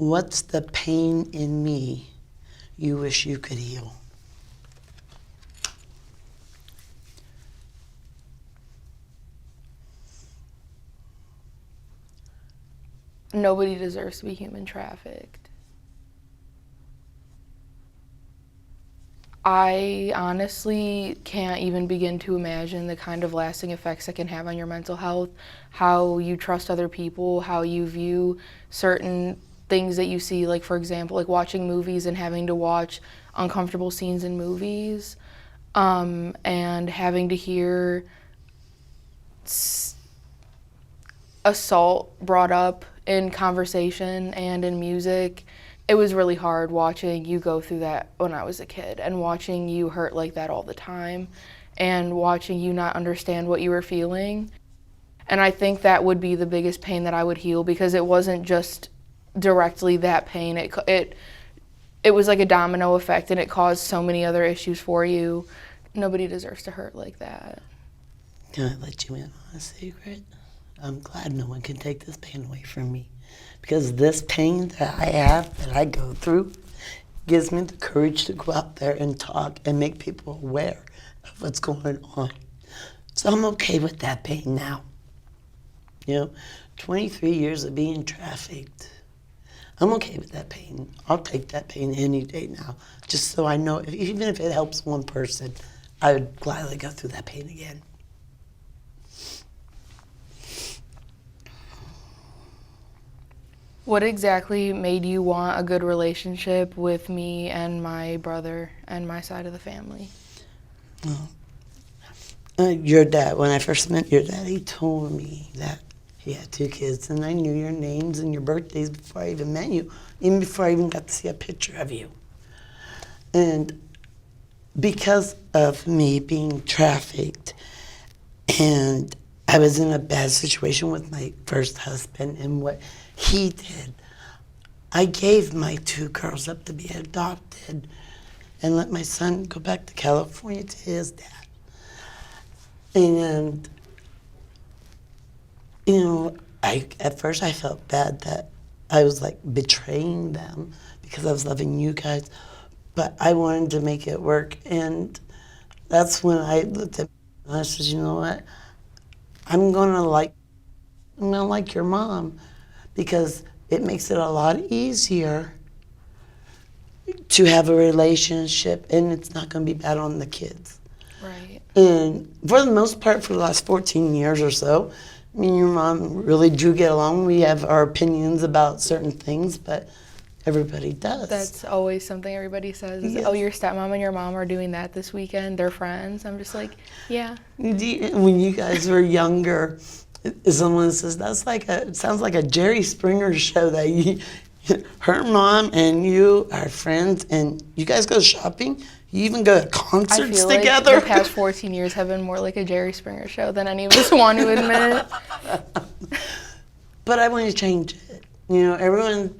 What's the pain in me you wish you could heal? Nobody deserves to be human trafficked. I honestly can't even begin to imagine the kind of lasting effects it can have on your mental health, how you trust other people, how you view certain things that you see, like for example, like watching movies and having to watch uncomfortable scenes in movies, and having to hear assault brought up in conversation and in music. It was really hard watching you go through that when I was a kid, and watching you hurt like that all the time, and watching you not understand what you were feeling. And I think that would be the biggest pain that I would heal, because it wasn't just directly that pain. It was like a domino effect, and it caused so many other issues for you. Nobody deserves to hurt like that. Can I let you in on a secret? I'm glad no one can take this pain away from me, because this pain that I have, that I go through, gives me the courage to go out there and talk and make people aware of what's going on. So I'm okay with that pain now. 23 years of being trafficked. I'm okay with that pain. I'll take that pain any day now, just so I know, even if it helps one person, I would gladly go through that pain again. What exactly made you want a good relationship with me and my brother and my side of the family? Your dad, when I first met your dad, he told me that he had 2 kids, and I knew your names and your birthdays before I even met you, even before I even got to see a picture of you. And because of me being trafficked, and I was in a bad situation with my first husband and what he did, I gave my 2 girls up to be adopted and let my son go back to California to his dad. And, at first I felt bad that I was like betraying them because I was loving you guys, but I wanted to make it work. And that's when I looked at and I said, you know what? I'm gonna like your mom, because it makes it a lot easier to have a relationship, and it's not gonna be bad on the kids. Right. And for the most part, for the last 14 years or so, me and your mom really do get along. We have our opinions about certain things, but everybody does. That's always something everybody says. Yes. Oh, your stepmom and your mom are doing that this weekend. They're friends. I'm just like, yeah. When you guys were younger, someone says, it sounds like a Jerry Springer show that her mom and you are friends and you guys go shopping. You even go to concerts I feel together. Like the past 14 years have been more like a Jerry Springer show than any of us want to admit. But I want to change it. Everyone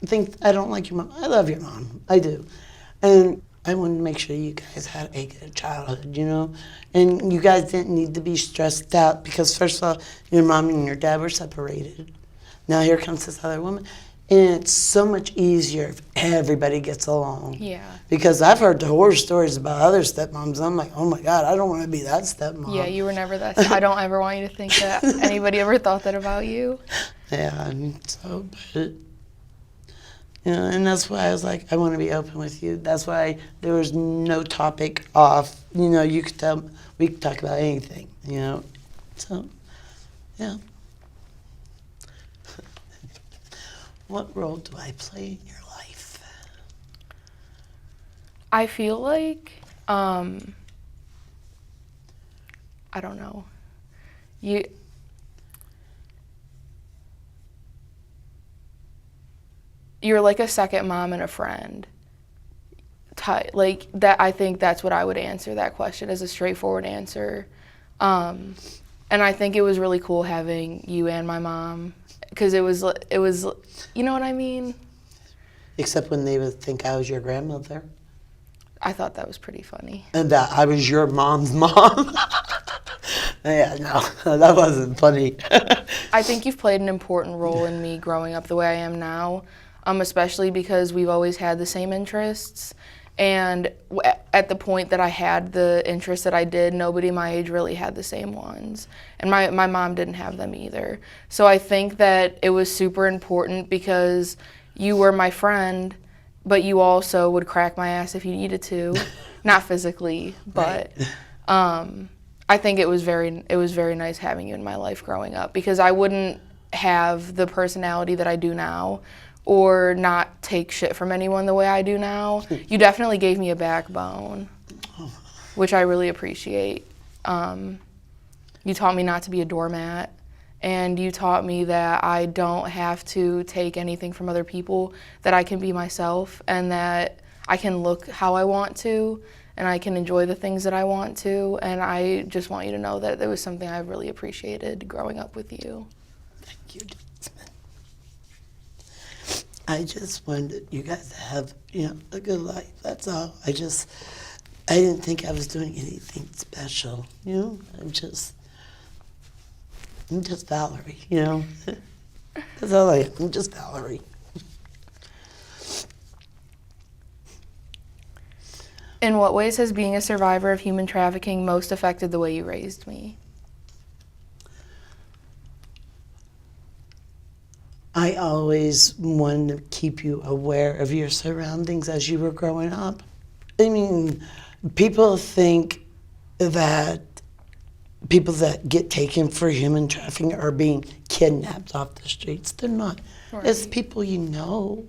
thinks I don't like your mom. I love your mom. I do. And I wanted to make sure you guys had a good childhood, And you guys didn't need to be stressed out, because first of all, your mom and your dad were separated. Now here comes this other woman. And it's so much easier if everybody gets along. Yeah. Because I've heard the horror stories about other stepmoms. I'm like, oh my God, I don't want to be that stepmom. Yeah, you were never that. I don't ever want you to think that anybody ever thought that about you. Yeah, but and that's why I was like, I want to be open with you. That's why there was no topic off. You could tell, we could talk about anything, So, yeah. What role do I play in your life? I feel like, I don't know. You're like a second mom and a friend. Like that, I think that's what I would answer that question, as a straightforward answer. And I think it was really cool having you and my mom, because it was, you know what I mean? Except when they would think I was your grandmother. I thought that was pretty funny. And that I was your mom's mom. Yeah, no, that wasn't funny. I think you've played an important role in me growing up the way I am now. especially because we've always had the same interests. And at the point that I had the interests that I did, nobody my age really had the same ones. And my mom didn't have them either. So I think that it was super important because you were my friend, but you also would crack my ass if you needed to. Not physically, but I think it was very nice having you in my life growing up, because I wouldn't have the personality that I do now or not take shit from anyone the way I do now. You definitely gave me a backbone, which I really appreciate. You taught me not to be a doormat, and you taught me that I don't have to take anything from other people, that I can be myself, and that I can look how I want to, and I can enjoy the things that I want to, and I just want you to know that it was something I really appreciated growing up with you. Thank you, Jasmine. I just wanted you guys to have, a good life. That's all. I didn't think I was doing anything special. I'm just Valerie. That's all I am. I'm just Valerie. In what ways has being a survivor of human trafficking most affected the way you raised me? I always wanted to keep you aware of your surroundings as you were growing up. I mean, people think that people that get taken for human trafficking are being kidnapped off the streets. They're not. Right. It's people you know.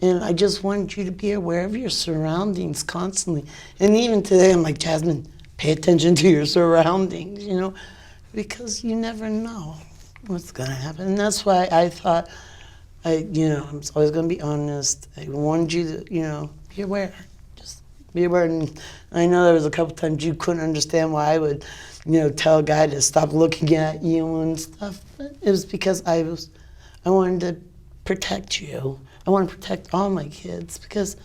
And I just wanted you to be aware of your surroundings constantly. And even today, I'm like, Jasmine, pay attention to your surroundings, because you never know what's going to happen. And that's why I thought, I'm always going to be honest. I wanted you to, be aware. Just be aware. And I know there was a couple times you couldn't understand why I would, tell a guy to stop looking at you and stuff. But it was because I wanted to protect you. I want to protect all my kids, because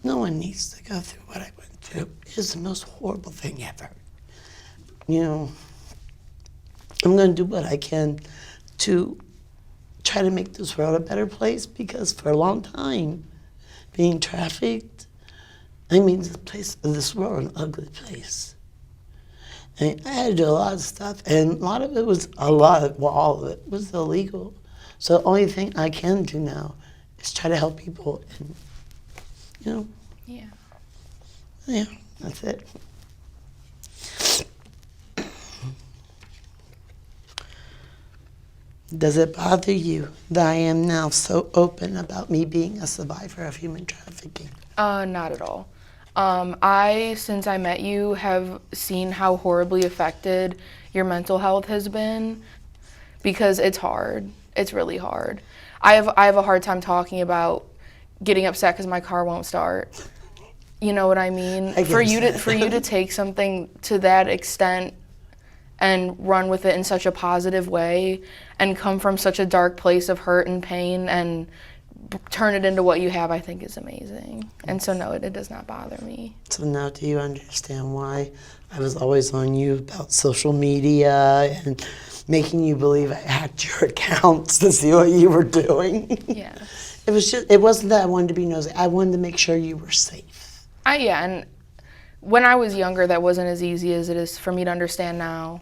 no one needs to go through what I went through. It's the most horrible thing ever. I'm going to do what I can to try to make this world a better place, because for a long time, being trafficked, this world an ugly place. I had to do a lot of stuff, and all of it was illegal. So the only thing I can do now is try to help people, and, Yeah, that's it. Does it bother you that I am now so open about me being a survivor of human trafficking? Not at all. Since I met you, have seen how horribly affected your mental health has been, because it's hard. It's really hard. I have a hard time talking about getting upset because my car won't start. You know what I mean? For you to take something to that extent and run with it in such a positive way and come from such a dark place of hurt and pain and turn it into what you have, I think is amazing. And so no, it does not bother me. So now do you understand why I was always on you about social media and making you believe I hacked your accounts to see what you were doing? Yeah. It wasn't that I wanted to be nosy. I wanted to make sure you were safe. And when I was younger, that wasn't as easy as it is for me to understand now.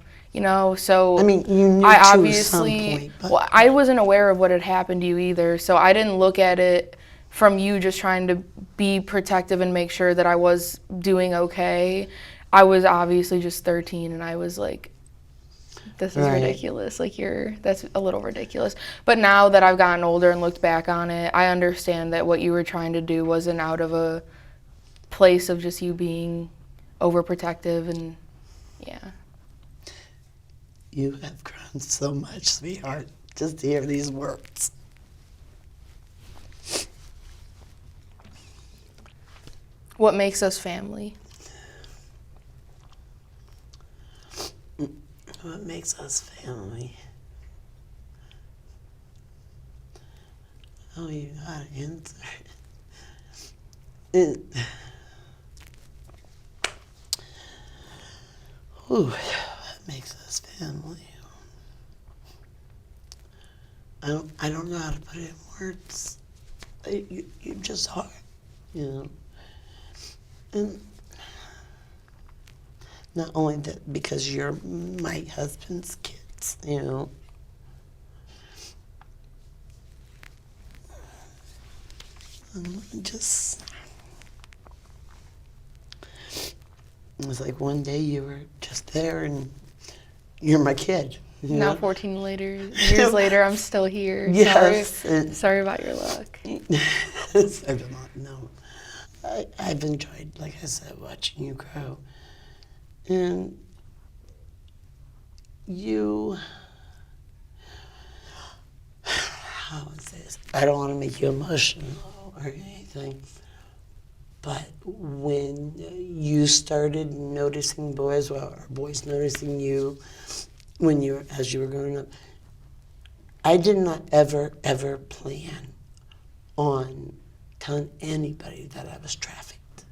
So I mean, you knew I to obviously, some point, but well, I wasn't aware of what had happened to you either, so I didn't look at it from you just trying to be protective and make sure that I was doing okay. I was obviously just 13, and I was like, this is ridiculous. That's a little ridiculous. But now that I've gotten older and looked back on it, I understand that what you were trying to do wasn't out of a place of just you being overprotective, and yeah. You have grown so much, sweetheart, just to hear these words. What makes us family? What makes us family? Oh, you gotta answer it. What makes us family? I don't know how to put it in words. You just are, you know. And not only that, because you're my husband's kids, you know. Just, it was like one day you were just there and you're my kid. You Now know? 14 years later, I'm still here. Yes. Sorry about your luck. No. I've enjoyed, like I said, watching you grow. And you, how would I say this? I don't want to make you emotional or anything, but when you started noticing boys, well, or boys noticing you as you were growing up, I did not ever plan on telling anybody that I was trafficked.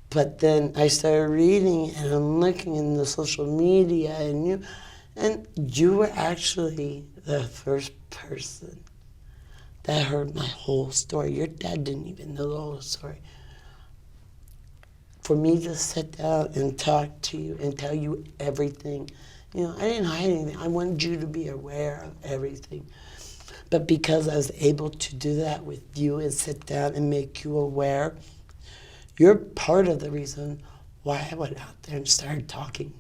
But then I started reading and I'm looking in the social media and you were actually the first person that heard my whole story. Your dad didn't even know the whole story. For me to sit down and talk to you and tell you everything, you know, I didn't hide anything. I wanted you to be aware of everything. But because I was able to do that with you and sit down and make you aware, you're part of the reason why I went out there and started talking.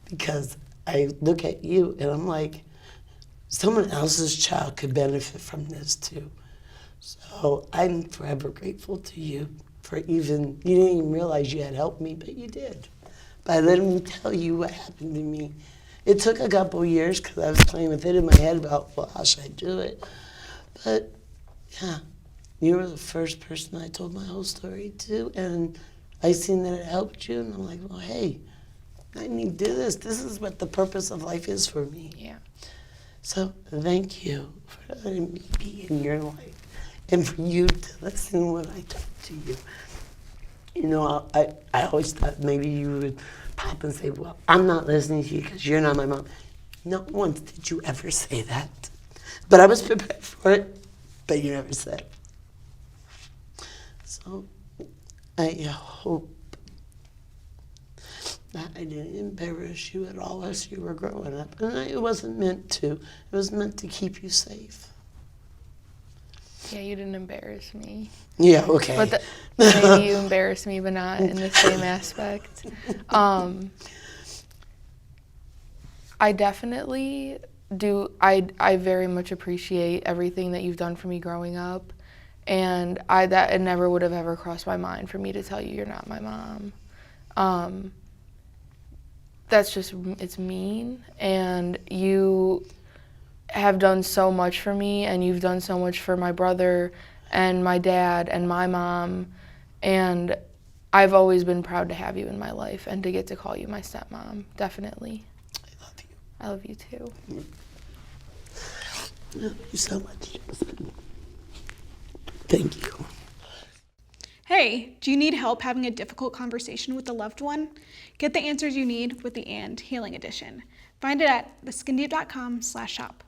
Because I look at you and I'm like, someone else's child could benefit from this too. So I'm forever grateful to you for you didn't even realize you had helped me, but you did. By letting me tell you what happened to me. It took a couple years because I was playing with it in my head about, well, how should I do it? But yeah, you were the first person I told my whole story to, and I seen that it helped you, and I'm like, well, hey, I need to do this. This is what the purpose of life is for me. Yeah. So thank you for letting me be in your life and for you to listen when I talk to you. You know, I always thought maybe you would pop and say, well, I'm not listening to you because you're not my mom. Not once did you ever say that. But I was prepared for it, but you never said it. So I hope that I didn't embarrass you at all as you were growing up. And it wasn't meant to. It was meant to keep you safe. Yeah, you didn't embarrass me. Yeah, okay. But maybe you embarrassed me, but not in the same aspect. I definitely do. I very much appreciate everything that you've done for me growing up, and it never would have ever crossed my mind for me to tell you you're not my mom. That's just, it's mean, and you have done so much for me, and you've done so much for my brother and my dad and my mom, and I've always been proud to have you in my life and to get to call you my stepmom, definitely. I love you. I love you too. I love you so much, Jasmine. Thank you. Hey, do you need help having a difficult conversation with a loved one? Get the answers you need with the And Healing Edition. Find it at theskindeep.com/shop.